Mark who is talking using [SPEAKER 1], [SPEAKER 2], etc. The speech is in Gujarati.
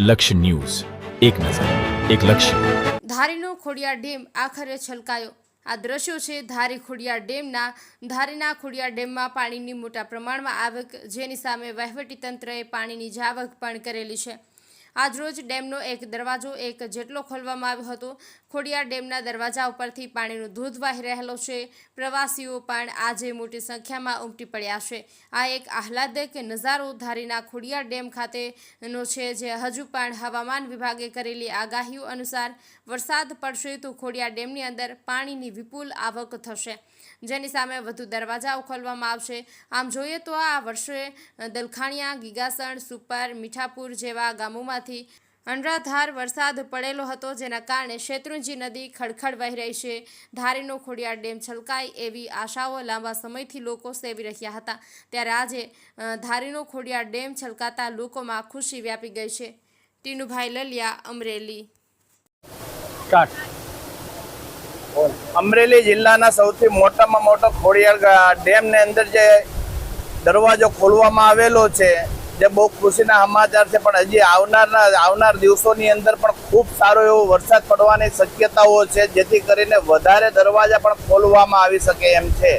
[SPEAKER 1] લક્ષ્ય ન્યૂઝ, એક નજર, એક લક્ષ્ય.
[SPEAKER 2] ધારીનો ખોડિયાર ડેમ આખરે છલકાયો. આ દ્રશ્યો છે ધારી ખોડિયાર ડેમના. ધારીના ખોડિયાર ડેમમાં પાણીની મોટા પ્રમાણમાં આવક, જેની સામે વહીવટીતંત્રએ પાણીની જાવક પણ કરેલી છે. આજરોજ ડેમનો એક દરવાજો એક જેટલો ખોલવામાં આવ્યો હતો. ખોડિયાર ડેમના દરવાજા ઉપરથી પાણીનો ધોધ વહી રહેલો છે. પ્રવાસીઓ પણ આજે મોટી સંખ્યામાં ઉમટી પડ્યા છે. આ એક આહલાદક નજારો ધારીના ખોડિયાર ડેમ ખાતેનો છે, જે હજુ પણ હવામાન વિભાગે કરેલી આગાહીઓ અનુસાર વરસાદ પડશે તો ખોડિયાર ડેમની અંદર પાણીની વિપુલ આવક થશે, જેની સામે વધુ દરવાજાઓ ખોલવામાં આવશે. આમ જોઈએ તો આ વર્ષે દલખાણિયા, ગીગાસણ, સુપર, મીઠાપુર જેવા ગામોમાં અનરાધાર વરસાદ પડેલો હતો, જેના કારણે શેત્રુંજી નદી ખડખડ વહી રહી છે. ધારીનો ખોડિયાર ડેમ છલકાય એવી આશાઓ લાંબા સમયથી લોકો સેવી રહ્યા હતા, ત્યારે આજે ધારીનો ખોડિયાર ડેમ છલકાતા લોકોમાં ખુશી વ્યાપી ગઈ છે. ટીનુભાઈ લલિયા, અમરેલી.
[SPEAKER 3] અમરેલી જિલ્લાના સૌથી મોટામાં મોટો ખોડિયાર ડેમને અંદર જે દરવાજો ખોલવામાં આવેલો છે, જે બહુ ખુશીના સમાચાર છે. પણ હજી આવનાર દિવસોની અંદર પણ ખૂબ સારો એવો વરસાદ પડવાની શક્યતાઓ છે, જેથી કરીને વધારે દરવાજા પણ ખોલવામાં આવી શકે એમ છે.